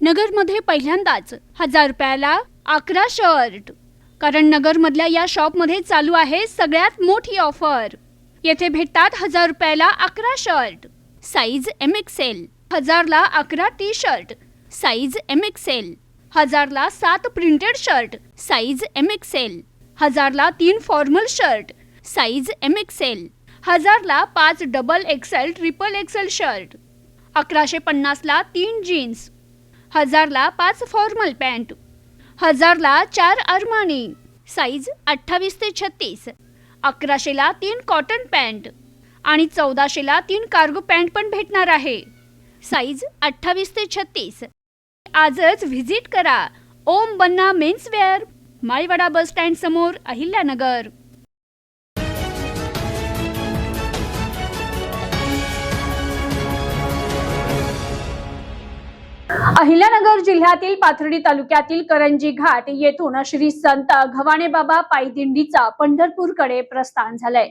नगरमध्ये पहिल्यांदाच 1000 रुपयाला 11 शर्ट. कारण नगरमधल्या या शॉपमध्ये चालू आहे सगळ्यात मोठी ऑफर. येथे भेटतात 1000 रुपयाला 11 शर्ट, साईज MXL, 1000 ला 11 टी शर्ट, साईज MXL, 1000 ला 7 प्रिंटेड शर्ट, साईज MXL, 1000 ला 3 फॉर्मल शर्ट, साईज MXL, 1000 ला 5 double XL, triple XL shirt, 1150 ला 3 जीन्स, 1000 ला 5 फॉर्मल पॅन्ट, 1000 ला 4 अरमानी, साईज 28 ते 36, 1100 ला 3 कॉटन पॅन्ट आणि 1400 ला 3 कार्गो पॅन्ट पण भेटणार आहे, साईज 28 ते 36. आजच व्हिजिट करा ओम बन्ना मेन्सवेअर, माळीवाडा बस स्टँड समोर, अहिल्यानगर. अहिल्यानगर जिल्ह्यातील पाथर्डी तालुक्यातील करंजी घाट येथून श्री संत गव्हाणे बाबा पायी दिंडीचा पंढरपूरकडे प्रस्थान झालंय.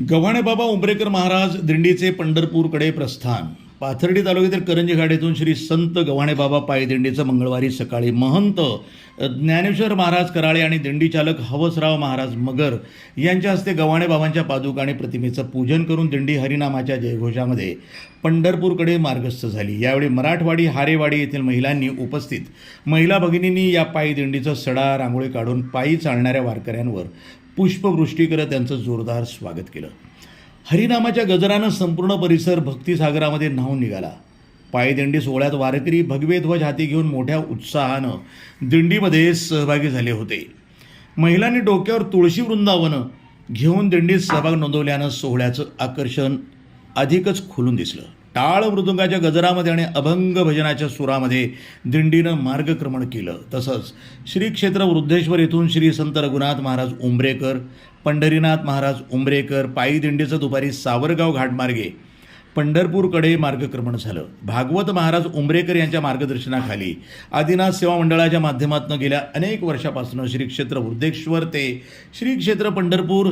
गव्हाणे बाबा उंबरेकर महाराज दिंडीचे पंढरपूरकडे प्रस्थान. पाथर्डी तालुक्यातील करंजी घाट येथून श्री संत गव्हाणे बाबा पायी दिंडीचं मंगळवारी सकाळी महंत ज्ञानेश्वर महाराज कराळे आणि दिंडी चालक हवसराव महाराज मगर यांच्या हस्ते गव्हाणे बाबांच्या पादुका आणि प्रतिमेचं पूजन करून दिंडी हरिनामाच्या जयघोषामध्ये पंढरपूरकडे मार्गस्थ झाली. यावेळी मराठवाडी हारेवाडी येथील महिलांनी उपस्थित महिला भगिनींनी या पायी दिंडीचं सडा रांगोळी काढून पायी चालणाऱ्या वारकऱ्यांवर पुष्पवृष्टी करत त्यांचं जोरदार स्वागत केलं. हरिनामाच्या गजरानं संपूर्ण परिसर भक्तिसागरामध्ये न्हावून निघाला. पायी दिंडी सोहळ्यात वारकरी भगवे ध्वज हाती घेऊन मोठ्या उत्साहानं दिंडीमध्ये सहभागी झाले होते. महिलांनी डोक्यावर तुळशी वृंदावन घेऊन दिंडीत सहभाग नोंदवल्यानं सोहळ्याचं आकर्षण अधिकच खुलून दिसलं. टाळ मृदुंगाच्या गजरामध्ये आणि अभंग भजनाच्या सुरामध्ये दिंडीनं मार्गक्रमण केलं. तसंच श्री क्षेत्र वृद्धेश्वर येथून श्री संत रघुनाथ महाराज उंबरेकर, पंढरीनाथ महाराज उंबरेकर पायी दिंडीचं दुपारी सावरगाव घाटमार्गे पंढरपूरकडे मार्गक्रमण झालं. भागवत महाराज उंबरेकर यांच्या मार्गदर्शनाखाली आदिनाथ सेवा मंडळाच्या माध्यमातून गेल्या अनेक वर्षापासून श्री क्षेत्र वृद्धेश्वर ते श्री क्षेत्र पंढरपूर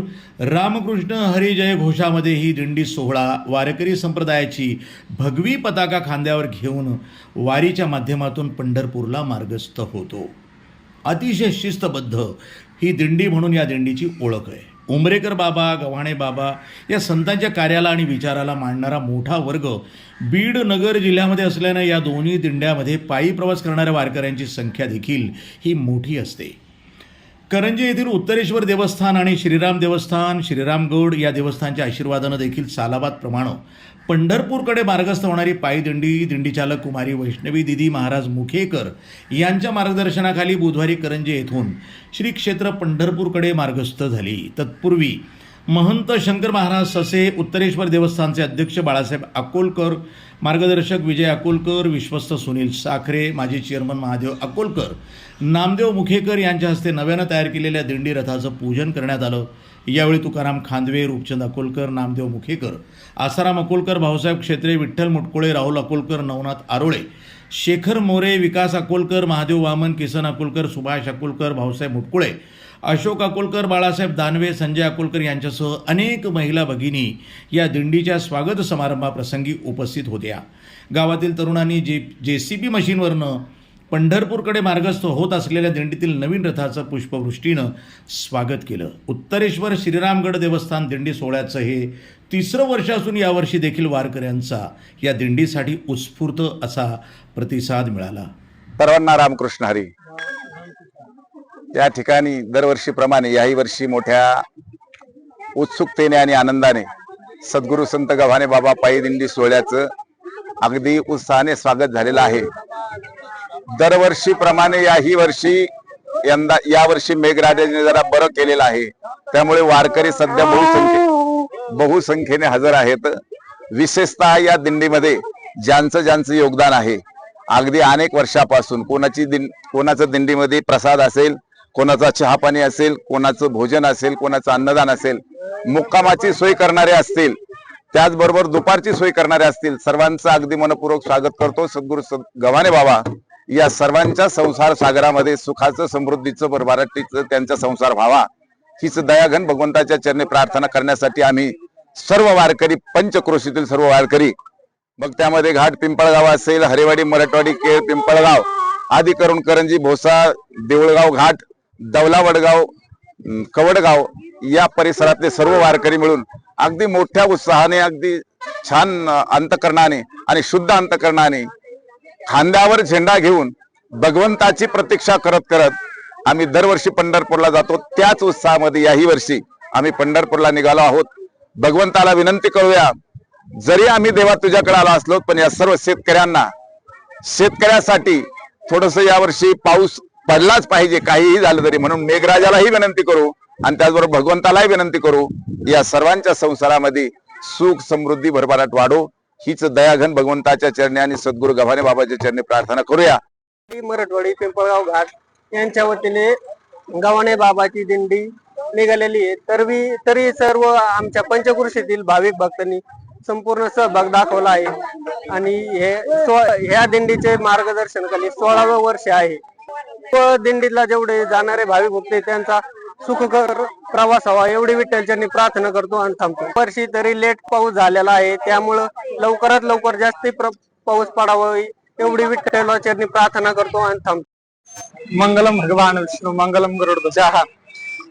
रामकृष्ण हरी जय घोषामध्ये ही दिंडी सोहळा वारकरी संप्रदायाची भगवी पताका खांद्यावर घेऊन वारीच्या माध्यमातून पंढरपूरला मार्गस्थ होतो. अतिशय शिस्तबद्ध ही दिंडी म्हणून या दिंडीची ओळख आहे. उंबरेकर बाबा, गव्हाणे बाबा या संतांच्या कार्याला आणि विचाराला मांडणारा मोठा वर्ग बीड नगर जिल्ह्यामध्ये असल्यानं या दोन्ही दिंड्यामध्ये पायी प्रवास करणाऱ्या वारकऱ्यांची संख्या देखील ही मोठी असते. करंजी येथील उत्तरेश्वर देवस्थान आणि श्रीराम देवस्थान, श्रीरामगड या देवस्थानच्या आशीर्वादानं देखील सालाबादप्रमाणे पंढरपूरकडे मार्गस्थ होणारी पायी दिंडी दिंडीचालक कुमारी वैष्णवी दिदी महाराज मुखेकर यांच्या मार्गदर्शनाखाली बुधवारी करंजी येथून श्री क्षेत्र पंढरपूरकडे मार्गस्थ झाली. तत्पूर्वी महंत शंकर महाराज ससे, उत्तरेश्वर देवस्थानचे अध्यक्ष बाळासाहेब अकोलकर, मार्गदर्शक विजय अकोलकर, विश्वस्त सुनील साखरे, माजी चेअरमन महादेव अकोलकर, नामदेव मुखेकर यांच्या हस्ते नव्यानं तयार केलेल्या दिंडी रथाचं पूजन करण्यात आलं. यावेळी तुकाराम खांदवे, रूपचंद अकोलकर, नामदेव मुखेकर, आसाराम अकोलकर, भाऊसाहेब क्षेत्रे, विठ्ठल मुटकुळे, राहुल अकोलकर, नवनाथ आरोळे, शेखर मोरे, विकास अकोलकर, महादेव वामन, किसन अकोलकर, सुभाष अकोलकर, भाऊसाहेब मुटकुळे, अशोक अकोलकर, बाळासाहेब दानवे, संजय अकोलकर यांच्यासह अनेक महिला भगिनी या दिंडीच्या स्वागत समारंभाप्रसंगी उपस्थित होत्या. गावातील तरुणांनी JCB मशीनवरनं पंढरपूरकडे मार्गस्थ होत असलेल्या दिंडीतील नवीन रथाचं पुष्पवृष्टीनं स्वागत केलं. उत्तरेश्वर श्रीरामगड देवस्थान दिंडी सोहळ्याचं हे 3रं वर्ष असून यावर्षी देखील वारकऱ्यांचा या दिंडीसाठी उत्स्फूर्त असा प्रतिसाद मिळाला. सर्वांना रामकृष्ण हरी. या ठिकाणी दरवर्षीप्रमाणे याही वर्षी मोठ्या उत्सुकतेने आणि आनंदाने सद्गुरू संत गव्हाणे बाबा पायी दिंडी सोहळ्याचं अगदी उत्साहाने स्वागत झालेलं आहे. दरवर्षीप्रमाणे याही वर्षी यावर्षी मेघराजाने जरा बरं केलेलं आहे, त्यामुळे वारकरी सध्या बहुसंख्येने हजर आहेत. विशेषतः या दिंडीमध्ये ज्यांचं योगदान आहे, अगदी अनेक वर्षापासून कोणाचं दिंडीमध्ये प्रसाद असेल, कोणाचा चहा पाणी असेल, कोणाचं भोजन असेल, कोणाचं अन्नदान असेल, मुक्कामाची सोय करणारे असतील, त्याचबरोबर दुपारची सोय करणारे असतील, सर्वांचं अगदी मनपूर्वक स्वागत करतो. सद्गुरू गव्हाणे बाबा या सर्वांच्या संसार सागरामध्ये सुखाचं, समृद्धीचं, भरभराटीचं त्यांचा संसार व्हावा हीच दयाघन भगवंताच्या चरणी प्रार्थना करण्यासाठी आम्ही सर्व वारकरी, पंचक्रोशीतील सर्व वारकरी, मग त्यामध्ये घाट पिंपळगाव असेल, हरेवाडी, मराठवाडी, केळ, पिंपळगाव आदी करून करंजी, भोसा, देऊळगाव घाट, दौला, वडगाव, कवडगाव या परिसरातले सर्व वारकरी मिळून अगदी मोठ्या उत्साहाने, अगदी छान अंतकरणाने आणि शुद्ध अंतकरणाने खांद्यावर झेंडा घेऊन भगवंताची प्रतीक्षा करत करत आम्ही दरवर्षी पंढरपूरला जातो. त्याच उत्साहामध्ये याही वर्षी आम्ही पंढरपूरला निघालो आहोत. भगवंताला विनंती करूया, जरी आम्ही देवा तुझ्याकडे आलो असलो, पण या सर्व शेतकऱ्यासाठी थोडस यावर्षी पाऊस पडलाच पाहिजे, काहीही झालं तरी, म्हणून मेघराजालाही विनंती करू आणि त्याचबरोबर भगवंतालाही विनंती करू, या सर्वांच्या संसारामध्ये सुख, समृद्धी, भरभराट वाढो हीच दयाघन भगवंताच्या चरणी आणि सद्गुरू गव्हाणे बाबाच्या चरणी प्रार्थना करूया. मराठवाडी, पिंपळगाव घाट यांच्या वतीने गव्हाणे बाबाची दिंडी निघालेली आहे. तरी सर्व आमच्या पंचक्रोशीतील भाविक भक्तांनी संपूर्ण सहभाग दाखवला आहे आणि ह्या दिंडीचे मार्गदर्शन खाली 16वे वर्ष आहे. दिंडीला जेवढे जाणारे भाविक भक्त त्यांचा सुखकर प्रवास व्हावा एवढी विठ्ठलचरणी प्रार्थना करतो आणि थांबतो. वर्षी तरी लेट पाऊस झालेला आहे, त्यामुळं लवकरात लवकर जास्ती पाऊस पडावा एवढी विठ्ठलचरणी प्रार्थना करतो आणि थांबतो. मंगलम भगवान विष्णू, मंगलम गरुडध्वजः,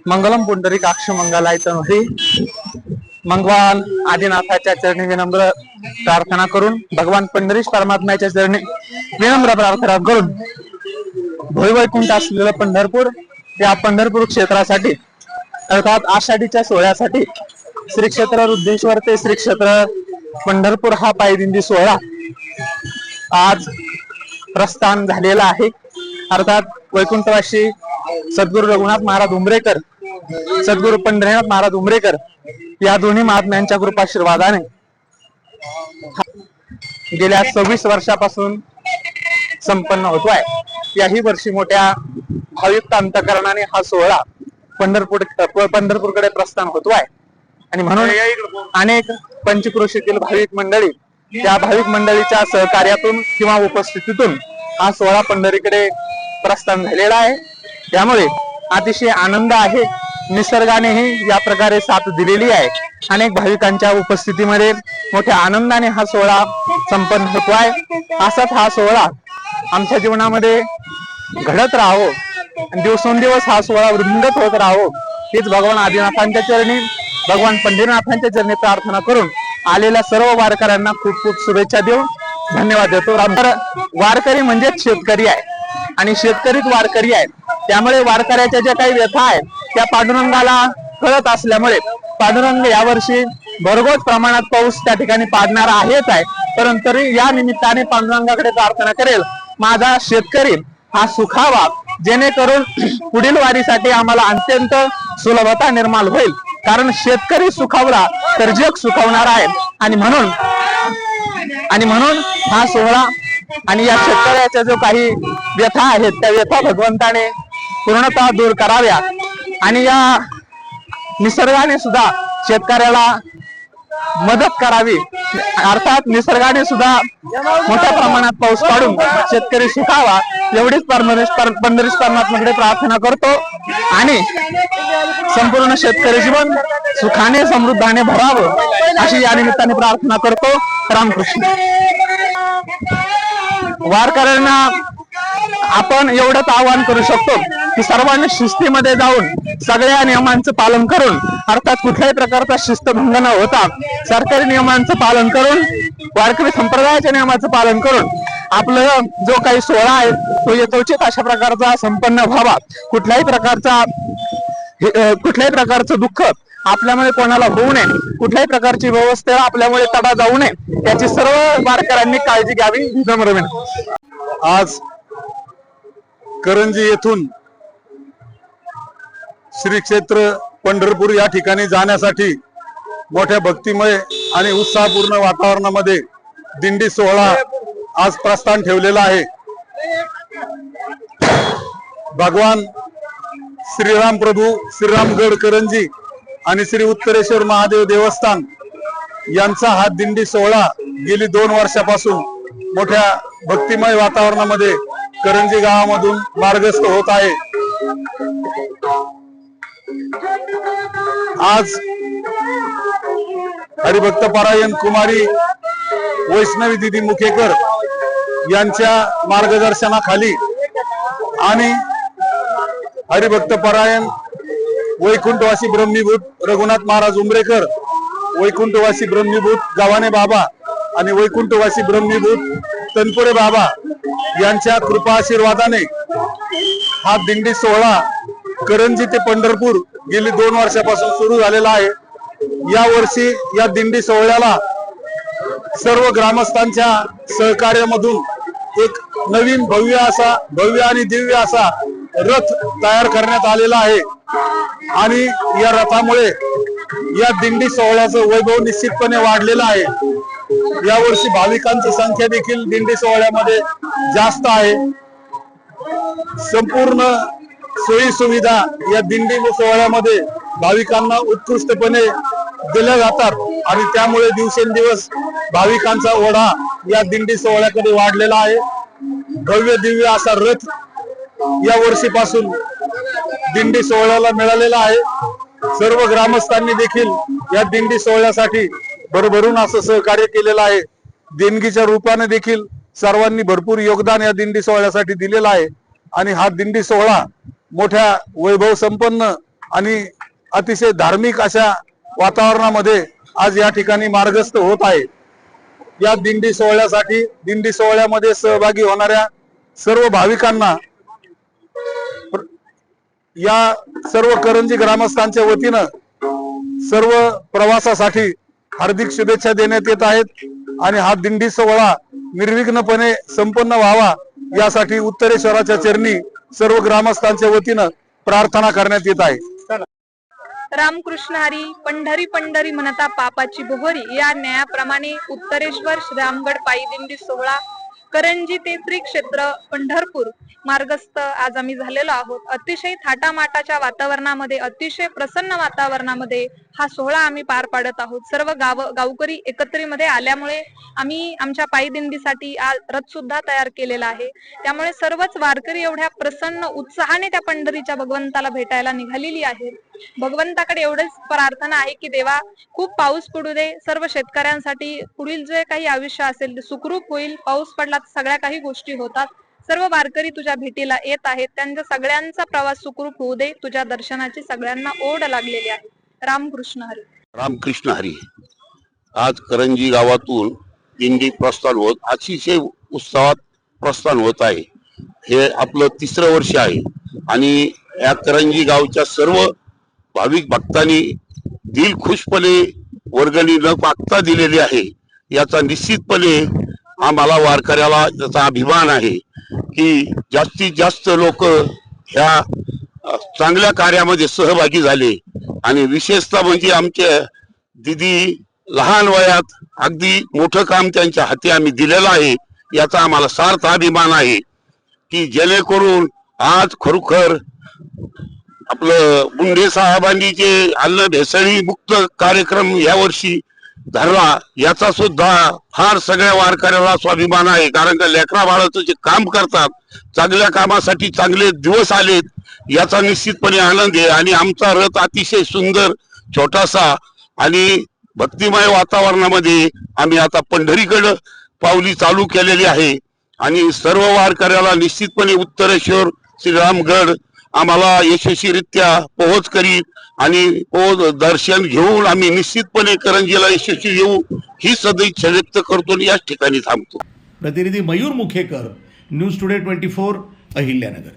मंगलम पुंडरीकाक्ष मंगलाय तनोहरी. भगवान आदिनाथाच्या चरणी विनम्र प्रार्थना करून, भगवान पंढरीश परमात्म्याच्या चरणी विनम्र प्रार्थना करून भोईवैकुंठ असलेलं पंढरपूर या पंढरपूर क्षेत्रासाठी अर्थात आषाढीच्या सोहळ्यासाठी श्री क्षेत्र रुद्रेश्वर ते श्री क्षेत्र पंढरपूर हा पायदिंडी सोहळा आज प्रस्थान झालेला आहे. अर्थात वैकुंठवासी सद्गुरू रघुनाथ महाराज उंबरेकर, सद्गुरू पंढरीनाथ महाराज उंबरेकर या दोन्ही महात्म्यांच्या कृपाशीर्वादाने गेल्या 26 वर्षापासून संपन्न होतोय. याही वर्षी मोठ्या भाविक अंतकरणाने हा सोहळा पंढरपूरकडे प्रस्थान होतोय आणि म्हणून अनेक पंचक्रोशीतील भाविक मंडळी, त्या भाविक मंडळीच्या सहकार्यातून किंवा उपस्थितीतून हा सोहळा पंढरीकडे प्रस्थान झालेला आहे. त्यामुळे अतिशय आनंद आहे. निसर्गानेही या प्रकारे साथ दिलेली आहे. अनेक भाविकांच्या उपस्थितीमध्ये मोठ्या आनंदाने हा सोहळा संपन्न होतोय. असाच हा सोहळा आमच्या जीवनामध्ये घडत राहावं, दिवसेंदिवस हा सोहळा वृंदत होत राहावं हीच भगवान आदिनाथांच्या चरणी, भगवान पंढरीनाथांच्या चरणी प्रार्थना करून आलेल्या सर्व वारकऱ्यांना खूप खूप शुभेच्छा देऊन धन्यवाद देतो. वारकरी म्हणजे शेतकरी आहे आणि शेतकरीच वारकरी आहेत. त्यामुळे वारकऱ्याच्या ज्या काही व्यथा आहेत त्या पांडुरंगाला कळत असल्यामुळे पांडुरंग यावर्षी भरघोस प्रमाणात पाऊस त्या ठिकाणी पाडणारा आहेच आहे, परंतु तरी या निमित्ताने पांडुरंगाकडे प्रार्थना करेल, माझा शेतकरी हा सुखावा, जेणेकरून पुढील वारीसाठी आम्हाला अत्यंत सुलभता निर्माण होईल. कारण शेतकरी सुखावला तर जग सुखावणार आहे आणि म्हणून हा सोहळा आणि या शेतकऱ्याच्या जो काही व्यथा आहेत त्या व्यथा भगवंताने पूर्णतः दूर कराव्या आणि या निसर्गाने सुद्धा शेतकऱ्याला मदत करावी. अर्थात निसर्गाने सुद्धा मोठ्या प्रमाणात पाऊस पाडून शेतकरी सुखावा एवढीच पंढरीश परमात्म्याकडे प्रार्थना करतो आणि संपूर्ण शेतकरी जीवन सुखाने, समृद्धाने भरावं अशी या निमित्ताने प्रार्थना करतो. रामकृष्ण. वारकऱ्यांना आपण एवढंच आवाहन करू शकतो की सर्वांनी शिस्तीमध्ये जाऊन सगळ्या नियमांचं पालन करून, अर्थात कुठल्याही प्रकारचा शिस्तभंग न होता सरकारी नियमांचं पालन करून, वारकरी संप्रदायाच्या नियमाचं पालन करून आपलं जो काही सोहळा आहे तो यथोचित अशा प्रकारचा संपन्न व्हावा. कुठल्याही प्रकारचं दुःख आपल्यामुळे कोणाला होऊ नये, कुठल्याही प्रकारची व्यवस्था आपल्यामुळे तडा जाऊ नये याची सर्व वारकऱ्यांनी काळजी घ्यावी ही नम्र विनंती. आज करंजी येथून श्री क्षेत्र पंढरपूर या ठिकाणी जाण्यासाठी मोठ्या भक्तिमय आणि उत्साहपूर्ण वातावरणामध्ये दिंडी सोहळा आज प्रस्थान ठेवलेला आहे. भगवान श्रीराम प्रभू श्रीरामगड करंजी आणि श्री उत्तरेश्वर महादेव देवस्थान यांचा हा दिंडी सोहळा गेली 2 वर्षापासून मोठ्या भक्तिमय वातावरणामध्ये करंजी गावामधून मार्गस्थ होत आहे. आज हरिभक्त परायण कुमारी वैष्णवी दिदी मुखेकर यांच्या मार्गदर्शनाखाली आणि हरिभक्त परायण वैकुंठवासी ब्रह्मीभूत रघुनाथ महाराज उंबरेकर, वैकुंठवासी ब्रह्मीभूत गव्हाणे बाबा आणि वैकुंठवासी ब्रह्मीभूत तनपुरे बाबा यांच्या कृपा आशीर्वादाने हा दिंडी सोहळा करंजी ते पंढरपूर गेली 2 वर्षापासून सुरू झालेला आहे. या वर्षी या दिंडी सोहळ्याला सर्व ग्रामस्थांच्या सहकार्यामधून एक नवीन भव्य आणि दिव्य असा रथ तयार करण्यात आलेला आहे आणि या रथामुळे या दिंडी सोहळ्याचं वैभव निश्चितपणे वाढलेलं आहे. यावर्षी भाविकांची संख्या देखील दिंडी सोहळ्यामध्ये जास्त आहे. संपूर्ण सोयी सुविधा या दिंडी सोहळ्यामध्ये भाविकांना उत्कृष्टपणे दिल्या जातात आणि त्यामुळे दिवसेंदिवस भाविकांचा ओढा या दिंडी सोहळ्याकडे वाढलेला आहे. भव्य दिव्य असा रथ या वर्षीपासून दिंडी सोहळ्याला मिळालेला आहे. सर्व ग्रामस्थांनी देखील या दिंडी सोहळ्यासाठी भरभरून असं सहकार्य केलेलं आहे. देणगीच्या रूपाने देखील सर्वांनी भरपूर योगदान या दिंडी सोहळ्यासाठी दिलेलं आहे आणि हा दिंडी सोहळा मोठ्या वैभव संपन्न आणि अतिशय धार्मिक अशा वातावरणामध्ये आज या ठिकाणी मार्गस्थ होत आहे. या दिंडी सोहळ्यासाठी दिंडी सोहळ्यामध्ये सहभागी होणाऱ्या सर्व भाविकांना या सर्व करंजी ग्रामस्थांच्या वतीनं सर्व प्रवासासाठी हार्दिक शुभेच्छा देण्यात येत आहेत आणि हा दिंडी सोहळा निर्विघ्नपणे संपन्न व्हावा यासाठी उत्तरेश्वराच्या चरणी सर्व ग्रामस्थांच्या वतीनं प्रार्थना करण्यात येत आहे. रामकृष्ण हरी पंढरी पंढरी म्हणता पापाची बोहरी या न्यायाप्रमाणे उत्तरेश्वर श्रीरामगड पायी दिंडी सोहळा करंजी ते श्री क्षेत्र पंढरपूर मार्गस्थ आज आम्ही झालेलो आहोत. अतिशय थाटामाटाच्या वातावरणामध्ये अतिशय प्रसन्न वातावरणामध्ये हा सोहळा आम्ही पार पाडत आहोत. सर्व गावकरी एकत्रीमध्ये आल्यामुळे आम्ही आमच्या पायी दिंडीसाठी आज रथ सुद्धा तयार केलेला आहे. त्यामुळे सर्वच वारकरी एवढ्या प्रसन्न उत्साहाने त्या पंढरीच्या भगवंताला भेटायला निघालेली आहेत. भगवंताकडे एवढेच प्रार्थना आहे की देवा खूप पाऊस पडू दे, सर्व शेतकऱ्यांसाठी पुढील जे काही आयुष्य असेल ते सुखरूप होईल. पाऊस पडला तर सगळ्या काही गोष्टी होतात. सर्व वारकरी तुझ्या भेटीला येत आहेत, त्यांचा सगळ्यांचा प्रवास सुखरूप होऊ दे. तुझ्या दर्शनाची सगळ्यांना ओढ लागलेली आहे. रामकृष्ण हरी. रामकृष्ण हरी. आज करंजी गावातून दिंडी प्रस्थान होत अतिशय उत्साहात प्रस्थान होत आहे. हे आपलं 3रं वर्ष आहे आणि या करंजी गावच्या सर्व भाविक भक्तांनी दिलखुशपणे वर्गणी न मागता दिलेली आहे. याचा निश्चितपणे आम्हाला वारकऱ्याला त्याचा अभिमान आहे की जास्तीत जास्त लोक ह्या चांगल्या कार्यामध्ये सहभागी झाले आणि विशेषतः म्हणजे आमच्या दिदी लहान वयात अगदी मोठं काम त्यांच्या हाती आम्ही दिलेलं आहे. याचा आम्हाला सार्थ अभिमान आहे की जेणेकरून आज खरोखर आपलं मुंडे साहेबांनी जे अन्न भेसळी मुक्त कार्यक्रम यावर्षी धरला याचा सुद्धा फार सगळ्या वारकऱ्याला स्वाभिमान आहे. कारण का लेकरा बाळाचं जे काम करतात चांगल्या कामासाठी चांगले दिवस आलेत याचा निश्चितपणे आनंद आहे. आणि आमचा रथ अतिशय सुंदर छोटासा आणि भक्तिमय वातावरणामध्ये आम्ही आता पंढरीकडे पावली चालू केलेली आहे आणि सर्व वारकऱ्याला निश्चितपणे उत्तरेश्वर श्रीरामगड आम्हाला यशस्वीरित्या पोहोच करीत आणि दर्शन घेऊन आम्ही निश्चितपणे करंजीला यशस्वी येऊ ही सदिच्छा व्यक्त करतो आणि याच ठिकाणी थांबतो. प्रतिनिधी मयूर मुखेकर, न्यूज टुडे 24, अहिल्यानगर.